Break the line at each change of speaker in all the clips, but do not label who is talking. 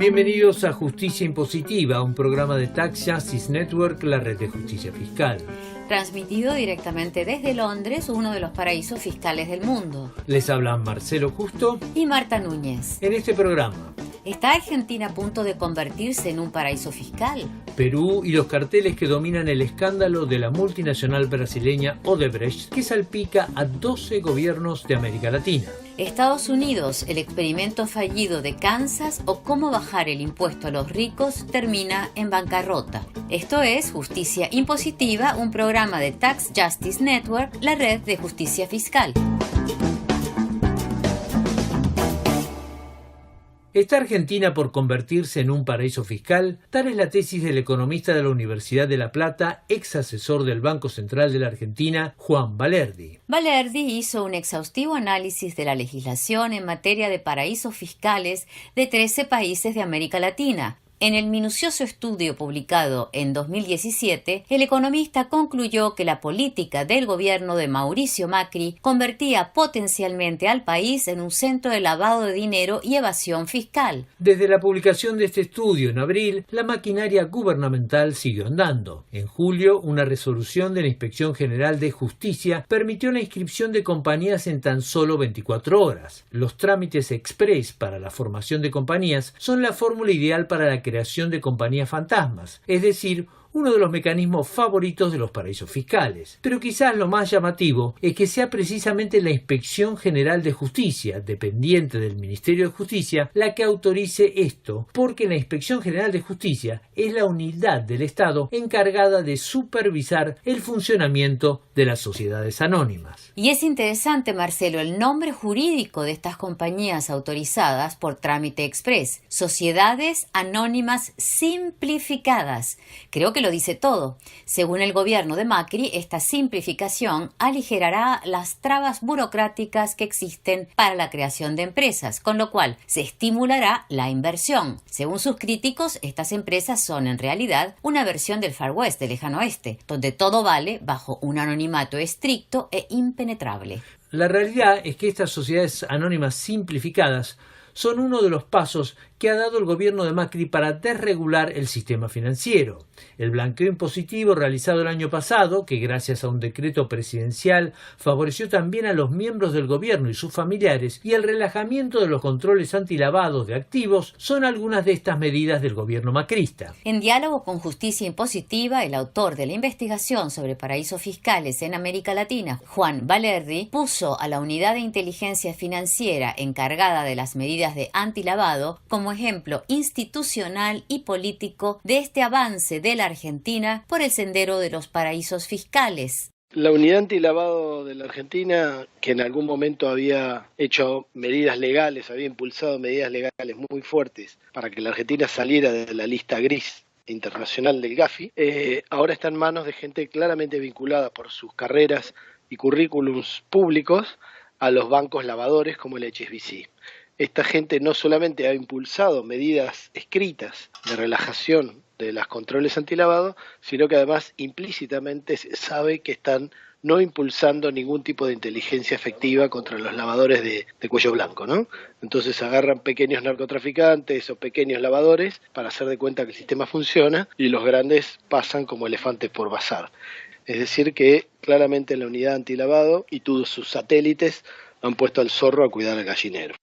Bienvenidos a Justicia Impositiva, un programa de Tax Justice Network, la red de justicia fiscal.
Transmitido directamente desde Londres, uno de los paraísos fiscales del mundo.
Les hablan Marcelo Justo
y Marta Núñez.
En este programa,
¿está Argentina a punto de convertirse en un paraíso fiscal?
Perú y los carteles que dominan el escándalo de la multinacional brasileña Odebrecht, que salpica a 12 gobiernos de América Latina.
Estados Unidos, el experimento fallido de Kansas o cómo bajar el impuesto a los ricos termina en bancarrota. Esto es Justicia Impositiva, un programa de Tax Justice Network, la red de justicia fiscal.
¿Está Argentina por convertirse en un paraíso fiscal? Tal es la tesis del economista de la Universidad de La Plata, ex asesor del Banco Central de la Argentina, Juan Valerdi.
Valerdi hizo un exhaustivo análisis de la legislación en materia de paraísos fiscales de 13 países de América Latina. En el minucioso estudio publicado en 2017, el economista concluyó que la política del gobierno de Mauricio Macri convertía potencialmente al país en un centro de lavado de dinero y evasión fiscal.
Desde la publicación de este estudio en abril, la maquinaria gubernamental siguió andando. En julio, una resolución de la Inspección General de Justicia permitió la inscripción de compañías en tan solo 24 horas. Los trámites express para la formación de compañías son la fórmula ideal para la creación de compañías fantasmas, es decir, uno de los mecanismos favoritos de los paraísos fiscales. Pero quizás lo más llamativo es que sea precisamente la Inspección General de Justicia, dependiente del Ministerio de Justicia, la que autorice esto, porque la Inspección General de Justicia es la unidad del Estado encargada de supervisar el funcionamiento de las sociedades anónimas.
Y es interesante, Marcelo, el nombre jurídico de estas compañías autorizadas por trámite express: Sociedades Anónimas Simplificadas. Creo que lo dice todo. Según el gobierno de Macri, esta simplificación aligerará las trabas burocráticas que existen para la creación de empresas, con lo cual se estimulará la inversión. Según sus críticos, estas empresas son en realidad una versión del Far West, del lejano oeste, donde todo vale bajo un anonimato estricto e impenetrable.
La realidad es que estas sociedades anónimas simplificadas son uno de los pasos que ha dado el gobierno de Macri para desregular el sistema financiero. El blanqueo impositivo realizado el año pasado, que gracias a un decreto presidencial favoreció también a los miembros del gobierno y sus familiares, y el relajamiento de los controles antilavados de activos, son algunas de estas medidas del gobierno macrista.
En diálogo con Justicia Impositiva, el autor de la investigación sobre paraísos fiscales en América Latina, Juan Valerdi, puso a la unidad de inteligencia financiera encargada de las medidas de antilavado como ejemplo institucional y político de este avance de la Argentina por el sendero de los paraísos fiscales.
La unidad antilavado de la Argentina, que en algún momento había hecho medidas legales, había impulsado medidas legales muy fuertes para que la Argentina saliera de la lista gris internacional del Gafi, ahora está en manos de gente claramente vinculada por sus carreras y currículums públicos a los bancos lavadores como el HSBC. Esta gente no solamente ha impulsado medidas escritas de relajación de los controles antilavado, sino que además implícitamente se sabe que están no impulsando ningún tipo de inteligencia efectiva contra los lavadores de cuello blanco, ¿no? Entonces agarran pequeños narcotraficantes o pequeños lavadores para hacer de cuenta que el sistema funciona y los grandes pasan como elefantes por bazar. Es decir que claramente la unidad antilavado y todos sus satélites han puesto al zorro a cuidar al gallinero.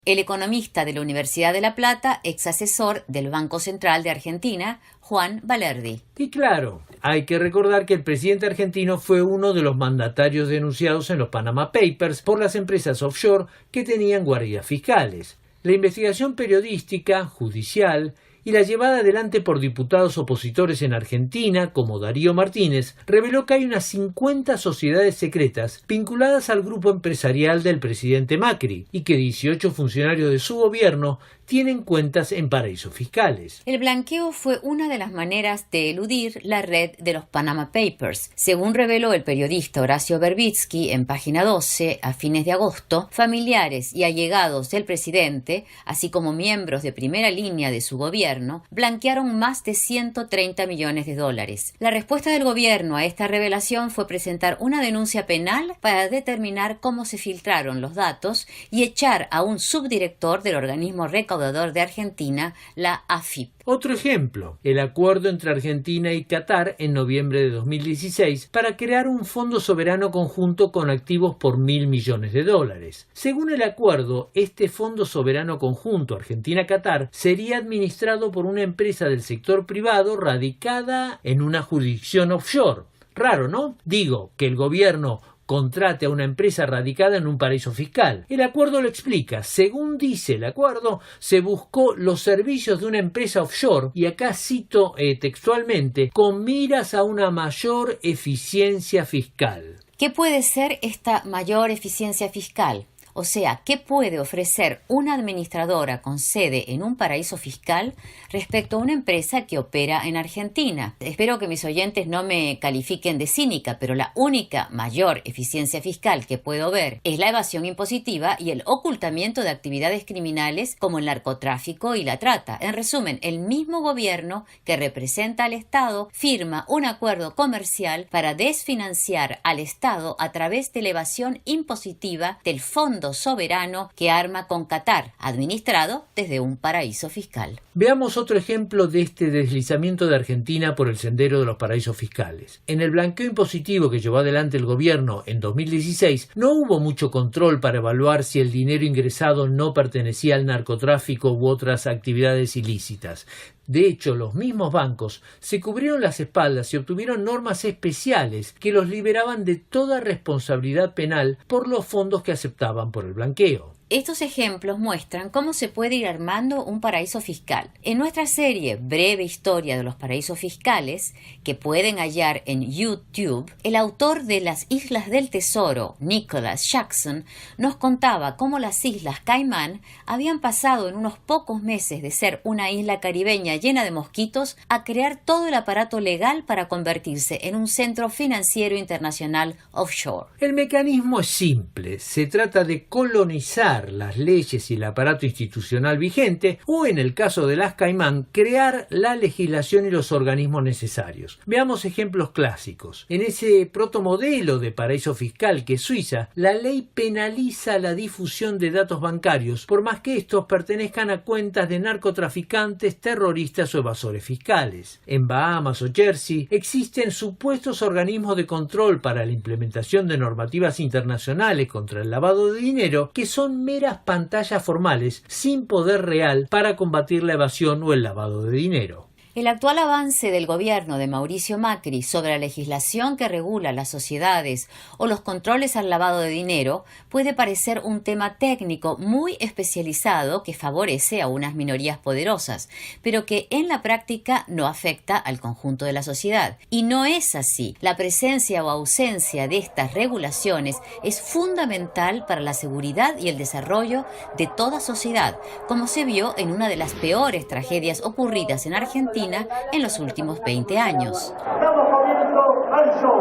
El economista de la Universidad de La Plata, ex asesor del Banco Central de Argentina, Juan Valerdi.
Y claro, hay que recordar que el presidente argentino fue uno de los mandatarios denunciados en los Panama Papers por las empresas offshore que tenían guardias fiscales. La investigación periodística, judicial y la llevada adelante por diputados opositores en Argentina, como Darío Martínez, reveló que hay unas 50 sociedades secretas vinculadas al grupo empresarial del presidente Macri y que 18 funcionarios de su gobierno tienen cuentas en paraísos fiscales.
El blanqueo fue una de las maneras de eludir la red de los Panama Papers. Según reveló el periodista Horacio Verbitsky en Página 12, a fines de agosto, familiares y allegados del presidente, así como miembros de primera línea de su gobierno, blanquearon más de 130 millones de dólares. La respuesta del gobierno a esta revelación fue presentar una denuncia penal para determinar cómo se filtraron los datos y echar a un subdirector del organismo recaudador recaudador de Argentina, la AFIP.
Otro ejemplo, el acuerdo entre Argentina y Qatar en noviembre de 2016 para crear un fondo soberano conjunto con activos por $1.000 millones. Según el acuerdo, este fondo soberano conjunto Argentina-Qatar sería administrado por una empresa del sector privado radicada en una jurisdicción offshore. Raro, ¿no? Digo, que el gobierno contrate a una empresa radicada en un paraíso fiscal. El acuerdo lo explica. Según dice el acuerdo, se buscó los servicios de una empresa offshore, y acá cito textualmente, con miras a una mayor eficiencia fiscal.
¿Qué puede ser esta mayor eficiencia fiscal? O sea, ¿qué puede ofrecer una administradora con sede en un paraíso fiscal respecto a una empresa que opera en Argentina? Espero que mis oyentes no me califiquen de cínica, pero la única mayor eficiencia fiscal que puedo ver es la evasión impositiva y el ocultamiento de actividades criminales como el narcotráfico y la trata. En resumen, el mismo gobierno que representa al Estado firma un acuerdo comercial para desfinanciar al Estado a través de la evasión impositiva del Fondo Soberano que arma con Qatar, administrado desde un paraíso fiscal.
Veamos otro ejemplo de este deslizamiento de Argentina por el sendero de los paraísos fiscales. En el blanqueo impositivo que llevó adelante el gobierno en 2016, no hubo mucho control para evaluar si el dinero ingresado no pertenecía al narcotráfico u otras actividades ilícitas. De hecho, los mismos bancos se cubrieron las espaldas y obtuvieron normas especiales que los liberaban de toda responsabilidad penal por los fondos que aceptaban por el blanqueo.
Estos ejemplos muestran cómo se puede ir armando un paraíso fiscal. En nuestra serie Breve Historia de los Paraísos Fiscales, que pueden hallar en YouTube, el autor de Las Islas del Tesoro, Nicholas Jackson, nos contaba cómo las Islas Caimán habían pasado en unos pocos meses de ser una isla caribeña llena de mosquitos a crear todo el aparato legal para convertirse en un centro financiero internacional offshore.
El mecanismo es simple. Se trata de colonizar las leyes y el aparato institucional vigente, o en el caso de las Caimán, crear la legislación y los organismos necesarios. Veamos ejemplos clásicos. En ese protomodelo de paraíso fiscal que es Suiza, la ley penaliza la difusión de datos bancarios, por más que estos pertenezcan a cuentas de narcotraficantes, terroristas o evasores fiscales. En Bahamas o Jersey existen supuestos organismos de control para la implementación de normativas internacionales contra el lavado de dinero que son meras pantallas formales sin poder real para combatir la evasión o el lavado de dinero.
El actual avance del gobierno de Mauricio Macri sobre la legislación que regula las sociedades o los controles al lavado de dinero puede parecer un tema técnico muy especializado que favorece a unas minorías poderosas, pero que en la práctica no afecta al conjunto de la sociedad. Y no es así. La presencia o ausencia de estas regulaciones es fundamental para la seguridad y el desarrollo de toda sociedad, como se vio en una de las peores tragedias ocurridas en Argentina en los últimos 20 años.
Damos comienzo al show.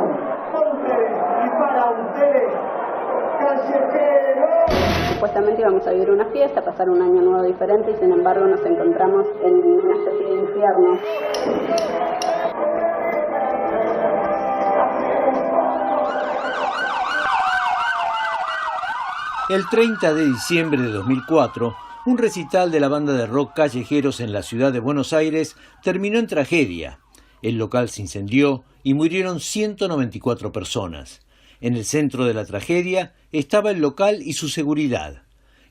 Con ustedes y para ustedes, Callejeros.
Supuestamente íbamos a vivir una fiesta, pasar un año nuevo diferente, y sin embargo nos encontramos en una especie de infierno.
El 30 de diciembre de 2004, un recital de la banda de rock Callejeros en la ciudad de Buenos Aires terminó en tragedia. El local se incendió y murieron 194 personas. En el centro de la tragedia estaba el local y su seguridad.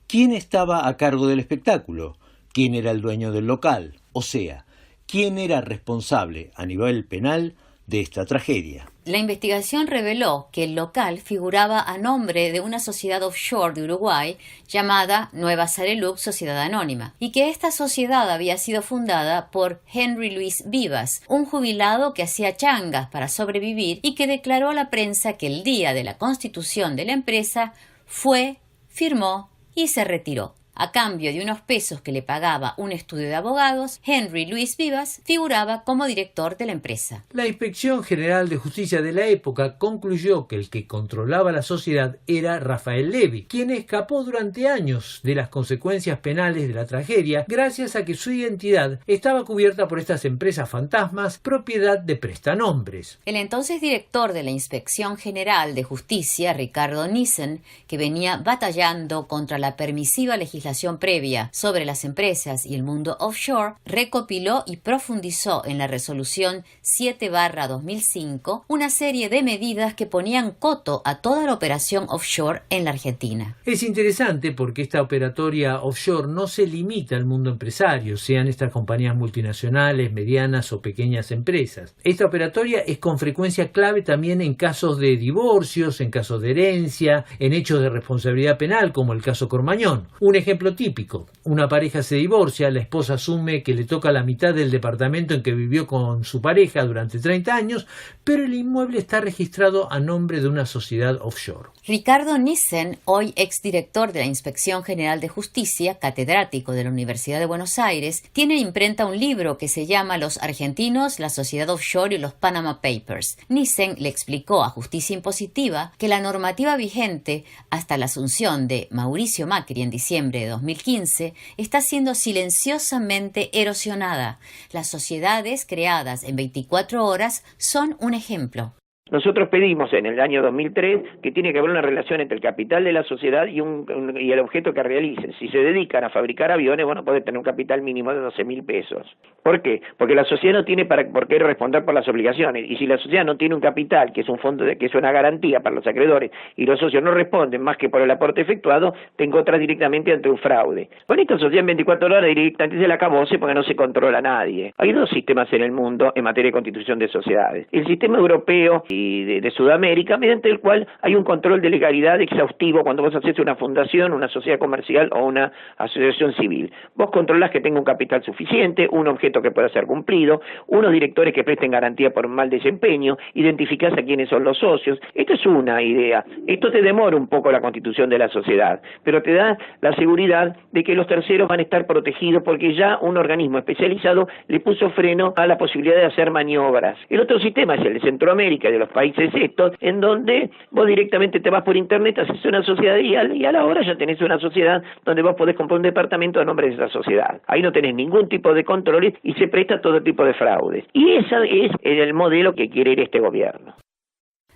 ¿Quién estaba a cargo del espectáculo? ¿Quién era el dueño del local? O sea, ¿quién era responsable a nivel penal de esta tragedia?
La investigación reveló que el local figuraba a nombre de una sociedad offshore de Uruguay llamada Nueva Sarelux Sociedad Anónima, y que esta sociedad había sido fundada por Henry Luis Vivas, un jubilado que hacía changas para sobrevivir y que declaró a la prensa que el día de la constitución de la empresa fue, firmó y se retiró. A cambio de unos pesos que le pagaba un estudio de abogados, Henry Luis Vivas figuraba como director de la empresa.
La Inspección General de Justicia de la época concluyó que el que controlaba la sociedad era Rafael Levy, quien escapó durante años de las consecuencias penales de la tragedia gracias a que su identidad estaba cubierta por estas empresas fantasmas, propiedad de prestanombres.
El entonces director de la Inspección General de Justicia, Ricardo Nissen, que venía batallando contra la permisiva legislación legislación previa sobre las empresas y el mundo offshore, recopiló y profundizó en la resolución 7/2005 una serie de medidas que ponían coto a toda la operación offshore en la Argentina.
Es interesante porque esta operatoria offshore no se limita al mundo empresario, sean estas compañías multinacionales, medianas o pequeñas empresas. Esta operatoria es con frecuencia clave también en casos de divorcios, en casos de herencia, en hechos de responsabilidad penal como el caso Cormañón. Un ejemplo típico: una pareja se divorcia, la esposa asume que le toca la mitad del departamento en que vivió con su pareja durante 30 años, pero el inmueble está registrado a nombre de una sociedad offshore.
Ricardo Nissen, hoy exdirector de la Inspección General de Justicia, catedrático de la Universidad de Buenos Aires, tiene en imprenta un libro que se llama Los argentinos, la sociedad offshore y los Panama Papers. Nissen le explicó a Justicia Impositiva que la normativa vigente hasta la asunción de Mauricio Macri en diciembre de 2015 está siendo silenciosamente erosionada. Las sociedades creadas en 24 horas son un ejemplo.
Nosotros pedimos en el año 2003 que tiene que haber una relación entre el capital de la sociedad y el objeto que realicen. Si se dedican a fabricar aviones, bueno, puede tener un capital mínimo de 12.000 pesos. ¿Por qué? Porque la sociedad no tiene por qué responder por las obligaciones. Y si la sociedad no tiene un capital, que es un fondo, que es una garantía para los acreedores, y los socios no responden más que por el aporte efectuado, te encuentras directamente ante un fraude. Con esta sociedad en 24 horas directamente se la acabose porque no se controla a nadie. Hay dos sistemas en el mundo en materia de constitución de sociedades. El sistema europeo y de Sudamérica, mediante el cual hay un control de legalidad exhaustivo cuando vos haces una fundación, una sociedad comercial o una asociación civil. Vos controlás que tenga un capital suficiente, un objeto que pueda ser cumplido, unos directores que presten garantía por un mal desempeño, identificás a quiénes son los socios. Esto es una idea. Esto te demora un poco la constitución de la sociedad, pero te da la seguridad de que los terceros van a estar protegidos porque ya un organismo especializado le puso freno a la posibilidad de hacer maniobras. El otro sistema es el de Centroamérica y de los países estos, en donde vos directamente te vas por internet, haces una sociedad y a la hora ya tenés una sociedad donde vos podés comprar un departamento a nombre de esa sociedad. Ahí no tenés ningún tipo de controles y se presta a todo tipo de fraudes. Y ese es el modelo que quiere ir este gobierno.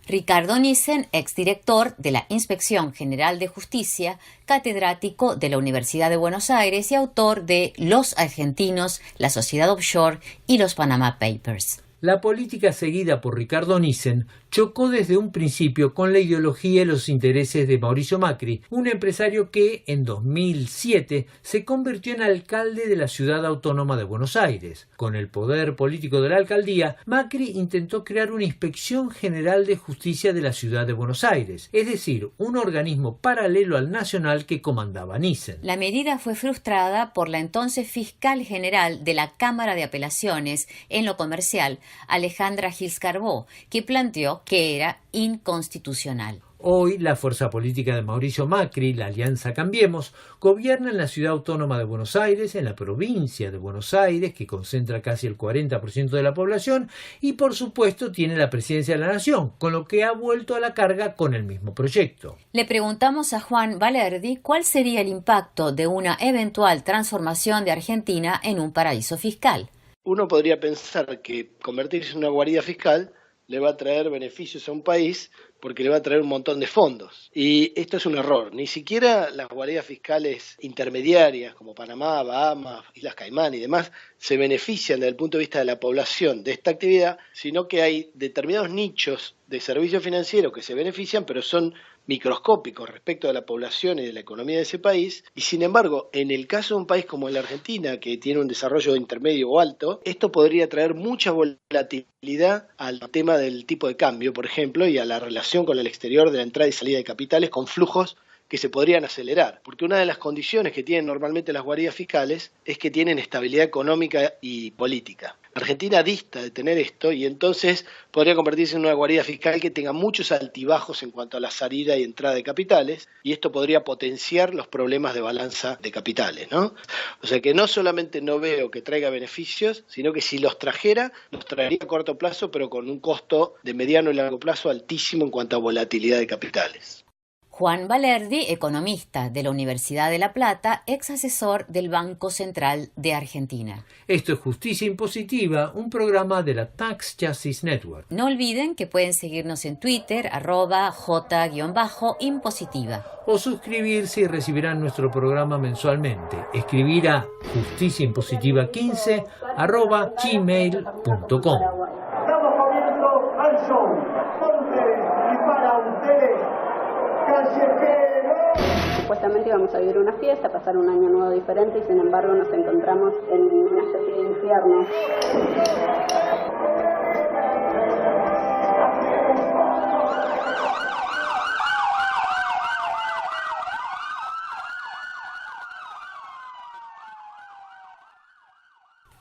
Ricardo Nissen, exdirector de la Inspección General de Justicia, catedrático de la Universidad de Buenos Aires y autor de Los argentinos, la sociedad offshore y los Panama Papers.
La política seguida por Ricardo Nissen chocó desde un principio con la ideología y los intereses de Mauricio Macri, un empresario que en 2007 se convirtió en alcalde de la ciudad autónoma de Buenos Aires. Con el poder político de la alcaldía, Macri intentó crear una Inspección General de Justicia de la ciudad de Buenos Aires, es decir, un organismo paralelo al nacional que comandaba Nissen.
La medida fue frustrada por la entonces fiscal general de la Cámara de Apelaciones en lo comercial, Alejandra Gils Carbó, que planteó que era inconstitucional.
Hoy, la fuerza política de Mauricio Macri, la Alianza Cambiemos, gobierna en la ciudad autónoma de Buenos Aires, en la provincia de Buenos Aires, que concentra casi el 40% de la población, y por supuesto tiene la presidencia de la Nación, con lo que ha vuelto a la carga con el mismo proyecto.
Le preguntamos a Juan Valerdi cuál sería el impacto de una eventual transformación de Argentina en un paraíso fiscal.
Uno podría pensar que convertirse en una guarida fiscal le va a traer beneficios a un país porque le va a traer un montón de fondos. Y esto es un error. Ni siquiera las guaridas fiscales intermediarias como Panamá, Bahamas, Islas Caimán y demás se benefician desde el punto de vista de la población de esta actividad, sino que hay determinados nichos de servicios financieros que se benefician, pero son microscópicos respecto de la población y de la economía de ese país, y sin embargo, en el caso de un país como la Argentina, que tiene un desarrollo intermedio o alto, esto podría traer mucha volatilidad al tema del tipo de cambio, por ejemplo, y a la relación con el exterior de la entrada y salida de capitales con flujos que se podrían acelerar, porque una de las condiciones que tienen normalmente las guaridas fiscales es que tienen estabilidad económica y política. Argentina dista de tener esto y entonces podría convertirse en una guarida fiscal que tenga muchos altibajos en cuanto a la salida y entrada de capitales, y esto podría potenciar los problemas de balanza de capitales, ¿no? O sea que no solamente no veo que traiga beneficios, sino que si los trajera, los traería a corto plazo, pero con un costo de mediano y largo plazo altísimo en cuanto a volatilidad de capitales.
Juan Valerdi, economista de la Universidad de La Plata, ex asesor del Banco Central de Argentina.
Esto es Justicia Impositiva, un programa de la Tax Justice Network.
No olviden que pueden seguirnos en Twitter, @J_impositiva.
O suscribirse y recibirán nuestro programa mensualmente. Escribir a justiciaimpositiva15@gmail.com.
Damos comienzo al show. Con ustedes y para ustedes, Callejero.
Supuestamente íbamos a vivir una fiesta, pasar un año nuevo diferente y sin embargo nos encontramos en una especie de infierno.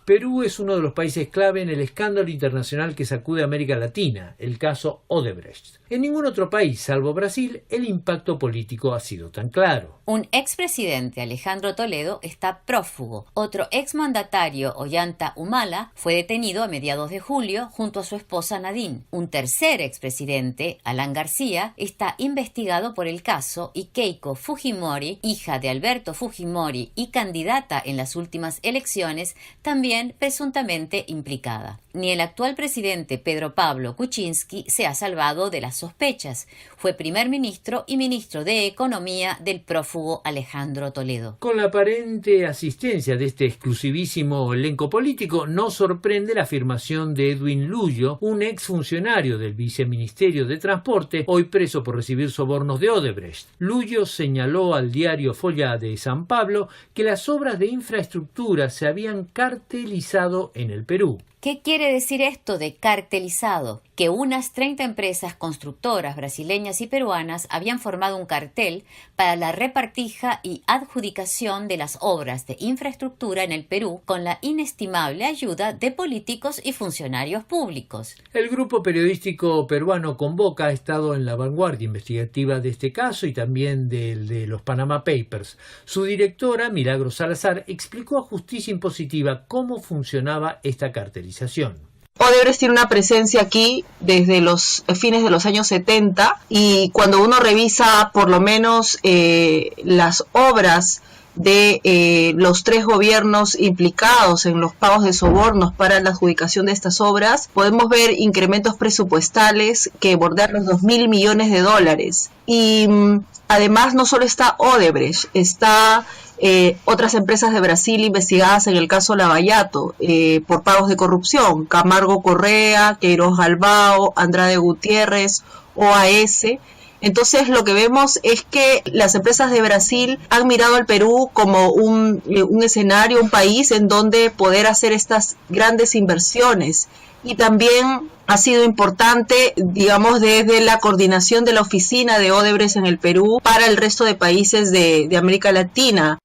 Perú es uno de los países clave en el escándalo internacional que sacude a América Latina, el caso Odebrecht. En ningún otro país, salvo Brasil, el impacto político ha sido tan claro.
Un expresidente, Alejandro Toledo, está prófugo. Otro exmandatario, Ollanta Humala, fue detenido a mediados de julio junto a su esposa Nadine. Un tercer expresidente, Alan García, está investigado por el caso y Keiko Fujimori, hija de Alberto Fujimori y candidata en las últimas elecciones, también presuntamente implicada. Ni el actual presidente Pedro Pablo Kuczynski se ha salvado de las sospechas. Fue primer ministro y ministro de Economía del prófugo Alejandro Toledo.
Con la aparente asistencia de este exclusivísimo elenco político, no sorprende la afirmación de Edwin Luyo, un exfuncionario del Viceministerio de Transporte, hoy preso por recibir sobornos de Odebrecht. Luyo señaló al diario Folha de San Pablo que las obras de infraestructura se habían cartelizado en el Perú.
¿Qué quiere decir esto de cartelizado? Que unas 30 empresas constructoras brasileñas y peruanas habían formado un cartel para la repartija y adjudicación de las obras de infraestructura en el Perú con la inestimable ayuda de políticos y funcionarios públicos.
El grupo periodístico peruano Convoca ha estado en la vanguardia investigativa de este caso y también del de los Panama Papers. Su directora, Milagros Salazar, explicó a Justicia Impositiva cómo funcionaba esta cartelización.
Odebrecht tiene una presencia aquí desde los fines de los años 70 y cuando uno revisa por lo menos las obras de los 3 gobiernos implicados en los pagos de sobornos para la adjudicación de estas obras, podemos ver incrementos presupuestales que bordean los $2.000 millones. Y además no solo está Odebrecht, está otras empresas de Brasil investigadas en el caso Lavallato por pagos de corrupción, Camargo Correa, Queiroz Galbao, Andrade Gutiérrez, OAS. Entonces lo que vemos es que las empresas de Brasil han mirado al Perú como un escenario, un país en donde poder hacer estas grandes inversiones. Y también ha sido importante, digamos, desde la coordinación de la oficina de Odebrecht en el Perú para el resto de países de América Latina.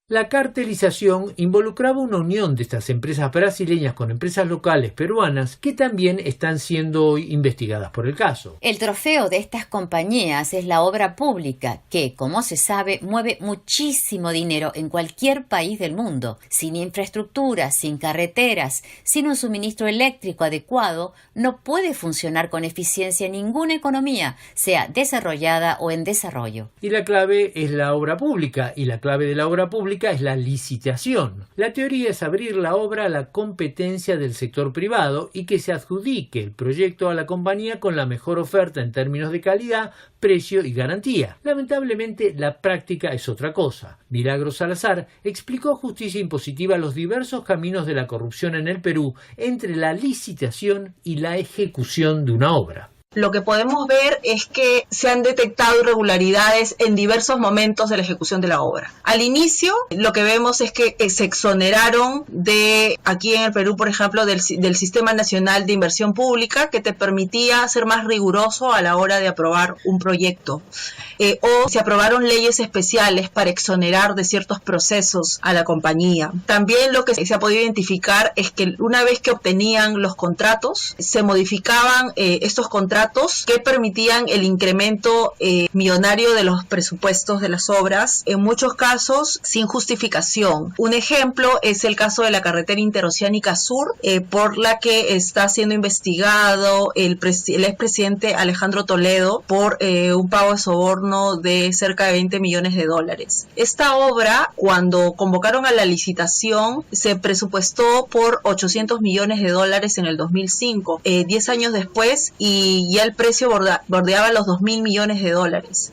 La cartelización involucraba una unión de estas empresas brasileñas con empresas locales peruanas que también están siendo investigadas por el caso.
El trofeo de estas compañías es la obra pública que, como se sabe, mueve muchísimo dinero en cualquier país del mundo. Sin infraestructura, sin carreteras, sin un suministro eléctrico adecuado, no puede funcionar con eficiencia ninguna economía, sea desarrollada o en desarrollo.
Y la clave es la obra pública, y la clave de la obra pública es la licitación. La teoría es abrir la obra a la competencia del sector privado y que se adjudique el proyecto a la compañía con la mejor oferta en términos de calidad, precio y garantía. Lamentablemente, la práctica es otra cosa. Milagros Salazar explicó a Justicia Impositiva los diversos caminos de la corrupción en el Perú entre la licitación y la ejecución de una obra.
Lo que podemos ver es que se han detectado irregularidades en diversos momentos de la ejecución de la obra. Al inicio, lo que vemos es que se exoneraron de, aquí en el Perú, por ejemplo, del Sistema Nacional de Inversión Pública, que te permitía ser más riguroso a la hora de aprobar un proyecto. O se aprobaron leyes especiales para exonerar de ciertos procesos a la compañía. También lo que se ha podido identificar es que una vez que obtenían los contratos, se modificaban estos contratos candidatos que permitían el incremento millonario de los presupuestos de las obras, en muchos casos sin justificación. Un ejemplo es el caso de la carretera interoceánica sur, por la que está siendo investigado el expresidente Alejandro Toledo por un pago de soborno de cerca de 20 millones de dólares. Esta obra, cuando convocaron a la licitación, se presupuestó por 800 millones de dólares en el 2005, 10 años después, y ya el precio bordeaba los 2.000 millones de dólares.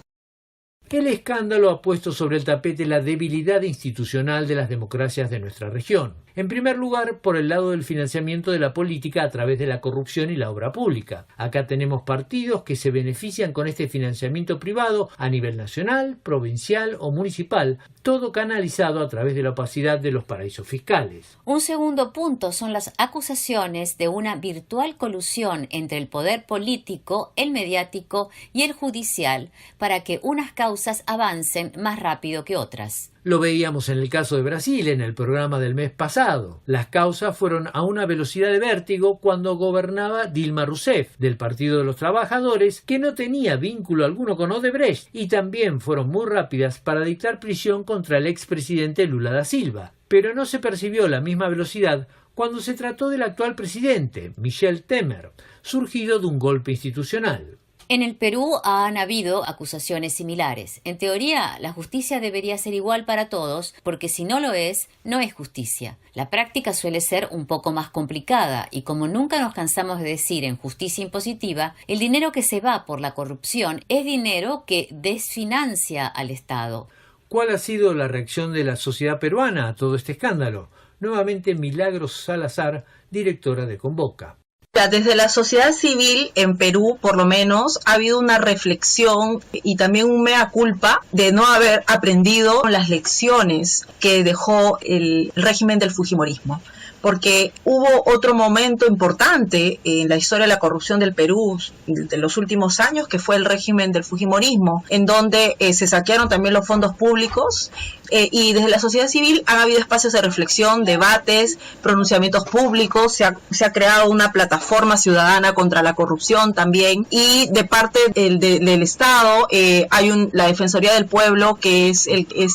El escándalo ha puesto sobre el tapete la debilidad institucional de las democracias de nuestra región. En primer lugar, por el lado del financiamiento de la política a través de la corrupción y la obra pública. Acá tenemos partidos que se benefician con este financiamiento privado a nivel nacional, provincial o municipal, todo canalizado a través de la opacidad de los paraísos fiscales.
Un segundo punto son las acusaciones de una virtual colusión entre el poder político, el mediático y el judicial para que unas causas avancen más rápido que otras.
Lo veíamos en el caso de Brasil en el programa del mes pasado. Las causas fueron a una velocidad de vértigo cuando gobernaba Dilma Rousseff, del Partido de los Trabajadores, que no tenía vínculo alguno con Odebrecht, y también fueron muy rápidas para dictar prisión contra el expresidente Lula da Silva. Pero no se percibió la misma velocidad cuando se trató del actual presidente, Michel Temer, surgido de un golpe institucional.
En el Perú han habido acusaciones similares. En teoría, la justicia debería ser igual para todos, porque si no lo es, no es justicia. La práctica suele ser un poco más complicada, y como nunca nos cansamos de decir en justicia impositiva, el dinero que se va por la corrupción es dinero que desfinancia al Estado.
¿Cuál ha sido la reacción de la sociedad peruana a todo este escándalo? Nuevamente Milagros Salazar, directora de Convoca.
Desde la sociedad civil en Perú, por lo menos, ha habido una reflexión y también un mea culpa de no haber aprendido las lecciones que dejó el régimen del fujimorismo. Porque hubo otro momento importante en la historia de la corrupción del Perú de los últimos años, que fue el régimen del fujimorismo, en donde se saquearon también los fondos públicos, y desde la sociedad civil han habido espacios de reflexión, debates, pronunciamientos públicos, se ha creado una plataforma ciudadana contra la corrupción también, y de parte del Estado hay la Defensoría del Pueblo, que es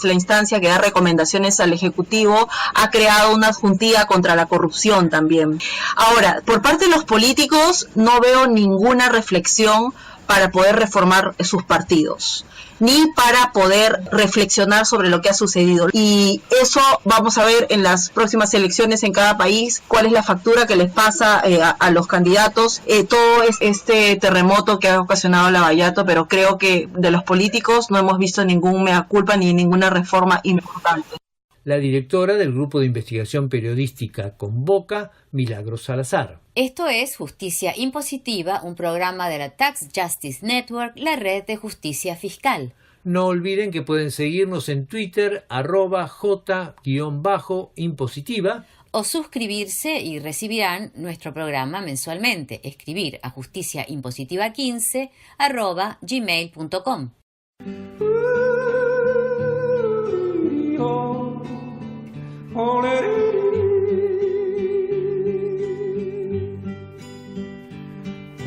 la instancia que da recomendaciones al Ejecutivo, ha creado una juntilla contra la corrupción también. Ahora, por parte de los políticos no veo ninguna reflexión para poder reformar sus partidos, ni para poder reflexionar sobre lo que ha sucedido. Y eso vamos a ver en las próximas elecciones en cada país, cuál es la factura que les pasa a los candidatos. Todo es este terremoto que ha ocasionado Lavallato, pero creo que de los políticos no hemos visto ningún mea culpa ni ninguna reforma importante.
La directora del Grupo de Investigación Periodística Convoca, Milagros Salazar.
Esto es Justicia Impositiva, un programa de la Tax Justice Network, la red de justicia fiscal.
No olviden que pueden seguirnos en Twitter, @j_impositiva.
O suscribirse y recibirán nuestro programa mensualmente. Escribir a justiciaimpositiva15@gmail.com.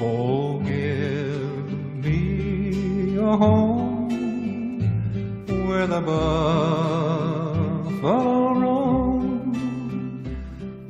Oh, give me a home where the buffalo roam,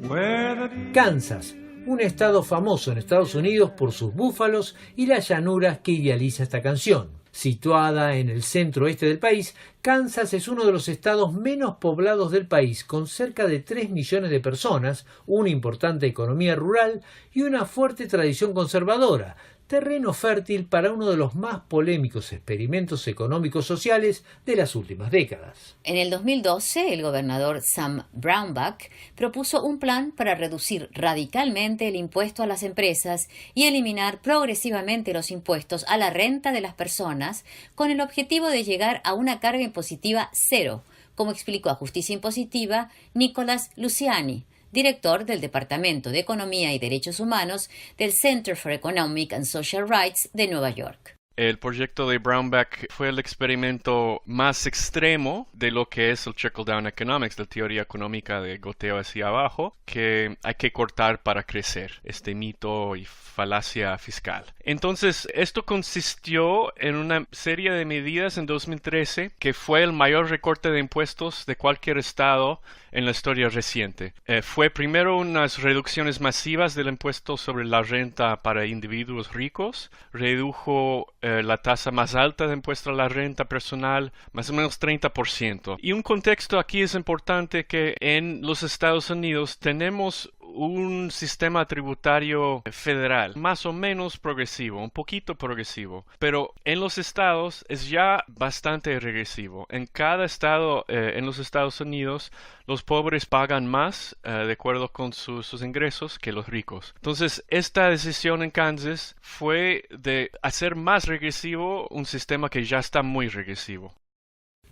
where the...
Kansas, un estado famoso en Estados Unidos por sus búfalos y las llanuras que idealiza esta canción. Situada en el centro-oeste del país, Kansas es uno de los estados menos poblados del país, con cerca de 3 millones de personas, una importante economía rural y una fuerte tradición conservadora, terreno fértil para uno de los más polémicos experimentos económicos sociales de las últimas décadas.
En el 2012, el gobernador Sam Brownback propuso un plan para reducir radicalmente el impuesto a las empresas y eliminar progresivamente los impuestos a la renta de las personas, con el objetivo de llegar a una carga impositiva cero, como explicó a Justicia Impositiva Nicholas Luciani, director del Departamento de Economía y Derechos Humanos del Center for Economic and Social Rights de Nueva York.
el proyecto de Brownback fue el experimento más extremo de lo que es el trickle-down economics, la teoría económica de goteo hacia abajo, que hay que cortar para crecer, este mito y falacia fiscal. Entonces, esto consistió en una serie de medidas en 2013 que fue el mayor recorte de impuestos de cualquier estado en la historia reciente. Fue primero unas reducciones masivas del impuesto sobre la renta para individuos ricos, redujo la tasa más alta de impuesto a la renta personal, más o menos 30%. Y un contexto aquí es importante que en los Estados Unidos tenemos un sistema tributario federal más o menos progresivo, un poquito progresivo, pero en los estados es ya bastante regresivo. En cada estado en los Estados Unidos los pobres pagan más de acuerdo con sus ingresos que los ricos. Entonces esta decisión en Kansas fue de hacer más regresivo un sistema que ya está muy regresivo.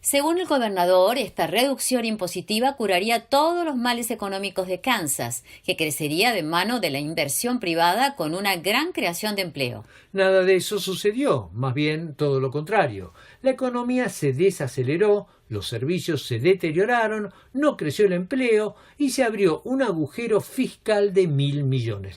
Según el gobernador, esta reducción impositiva curaría todos los males económicos de Kansas, que crecería de mano de la inversión privada con una gran creación de empleo.
Nada de eso sucedió, más bien todo lo contrario. La economía se desaceleró, los servicios se deterioraron, no creció el empleo y se abrió un agujero fiscal de $1.000 millones.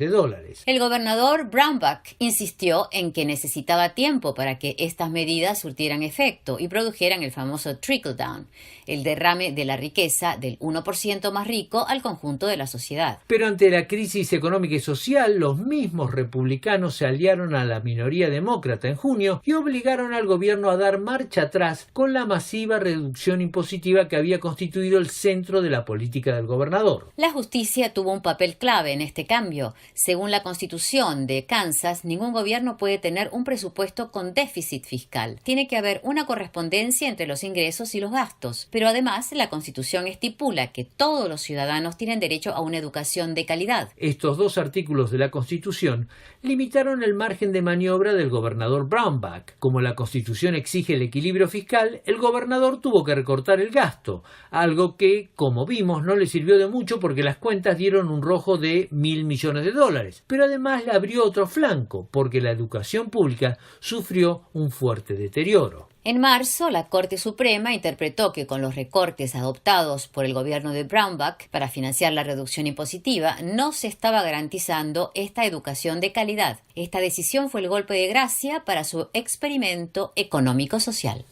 El gobernador Brownback insistió en que necesitaba tiempo para que estas medidas surtieran efecto y produjeran el famoso trickle-down, el derrame de la riqueza del 1% más rico al conjunto de la sociedad.
Pero ante la crisis económica y social, los mismos republicanos se aliaron a la minoría demócrata en junio y obligaron al gobierno a dar marcha atrás con la masiva reducción impositiva que había constituido el centro de la política del gobernador.
La justicia tuvo un papel clave en este cambio. Según la Constitución de Kansas, ningún gobierno puede tener un presupuesto con déficit fiscal. Tiene que haber una correspondencia entre los ingresos y los gastos. Pero además, la Constitución estipula que todos los ciudadanos tienen derecho a una educación de calidad.
Estos dos artículos de la Constitución limitaron el margen de maniobra del gobernador Brownback. Como la Constitución exige el equilibrio fiscal, el gobernador tuvo que recortar el gasto, algo que, como vimos, no le sirvió de mucho porque las cuentas dieron un rojo de $1.000 millones. Pero además le abrió otro flanco, porque la educación pública sufrió un fuerte deterioro.
En marzo, la Corte Suprema interpretó que con los recortes adoptados por el gobierno de Brownback para financiar la reducción impositiva, no se estaba garantizando esta educación de calidad. Esta decisión fue el golpe de gracia para su experimento económico-social.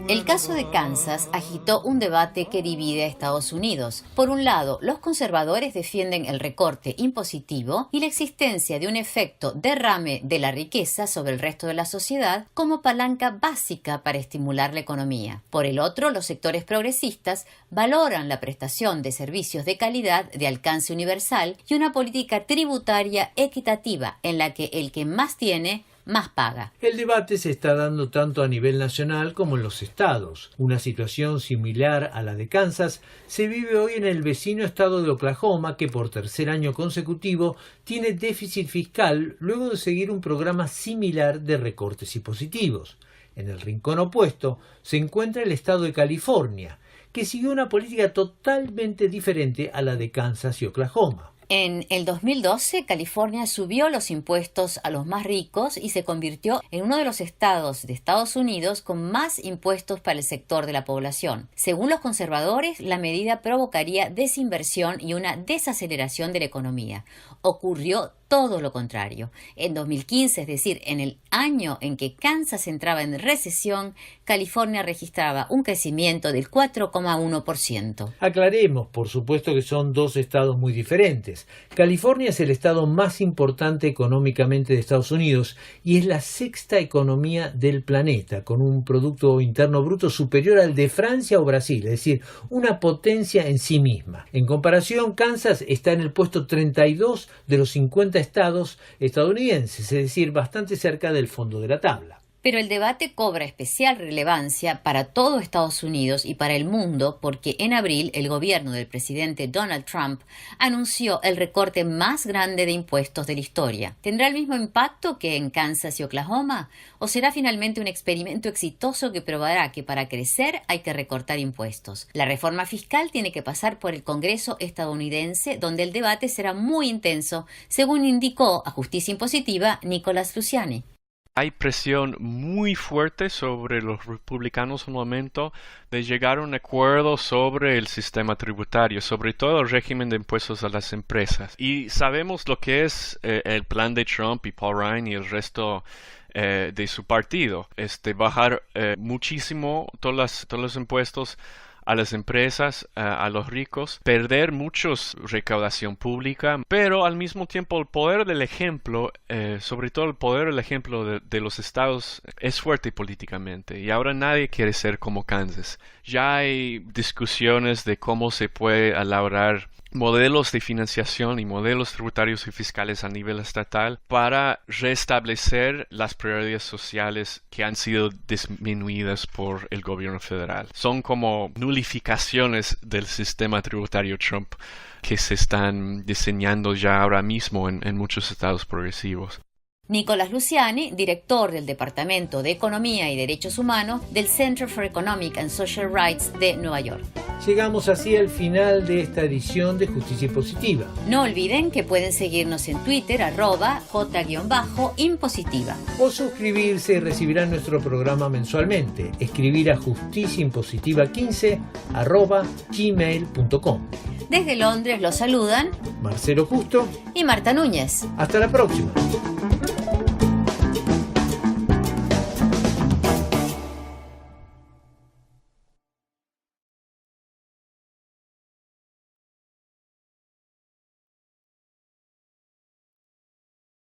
El caso de Kansas agitó un debate que divide a Estados Unidos. Por un lado, los conservadores defienden el recorte impositivo y la existencia de un efecto derrame de la riqueza sobre el resto de la sociedad como palanca básica para estimular la economía. Por el otro, los sectores progresistas valoran la prestación de servicios de calidad de alcance universal y una política tributaria equitativa en la que el que más tiene más paga.
El debate se está dando tanto a nivel nacional como en los estados. Una situación similar a la de Kansas se vive hoy en el vecino estado de Oklahoma, que por tercer año consecutivo tiene déficit fiscal luego de seguir un programa similar de recortes impositivos. En el rincón opuesto se encuentra el estado de California, que siguió una política totalmente diferente a la de Kansas y Oklahoma.
En el 2012, California subió los impuestos a los más ricos y se convirtió en uno de los estados de Estados Unidos con más impuestos para el sector de la población. Según los conservadores, la medida provocaría desinversión y una desaceleración de la economía. Ocurrió todo lo contrario. En 2015, es decir, en el año en que Kansas entraba en recesión, California registraba un crecimiento del 4,1%.
Aclaremos, por supuesto que son dos estados muy diferentes. California es el estado más importante económicamente de Estados Unidos y es la sexta economía del planeta, con un Producto Interno Bruto superior al de Francia o Brasil, es decir, una potencia en sí misma. En comparación, Kansas está en el puesto 32 de los 50 estados estadounidenses, es decir, bastante cerca del fondo de la tabla.
Pero el debate cobra especial relevancia para todo Estados Unidos y para el mundo porque en abril el gobierno del presidente Donald Trump anunció el recorte más grande de impuestos de la historia. ¿Tendrá el mismo impacto que en Kansas y Oklahoma? ¿O será finalmente un experimento exitoso que probará que para crecer hay que recortar impuestos? La reforma fiscal tiene que pasar por el Congreso estadounidense, donde el debate será muy intenso, según indicó a Justicia Impositiva Nicholas Luciani.
Hay presión muy fuerte sobre los republicanos en el momento de llegar a un acuerdo sobre el sistema tributario, sobre todo el régimen de impuestos a las empresas. Y sabemos lo que es el plan de Trump y Paul Ryan y el resto de su partido. Bajar muchísimo todos los impuestos a las empresas, a los ricos, perder muchos recaudación pública, pero al mismo tiempo el poder del ejemplo, sobre todo el poder del ejemplo de los estados, es fuerte políticamente y ahora nadie quiere ser como Kansas. Ya hay discusiones de cómo se puede elaborar modelos de financiación y modelos tributarios y fiscales a nivel estatal para restablecer las prioridades sociales que han sido disminuidas por el gobierno federal. Son como nulificaciones del sistema tributario Trump que se están diseñando ya ahora mismo en muchos estados progresivos.
Nicholas Luciani, director del Departamento de Economía y Derechos Humanos del Center for Economic and Social Rights de Nueva York.
Llegamos así al final de esta edición de Justicia Impositiva.
No olviden que pueden seguirnos en Twitter @J-Impositiva.
O suscribirse y recibirán nuestro programa mensualmente. Escribir a justiciaimpositiva15@gmail.com.
Desde Londres los saludan
Marcelo Justo
y Marta Núñez.
Hasta la próxima.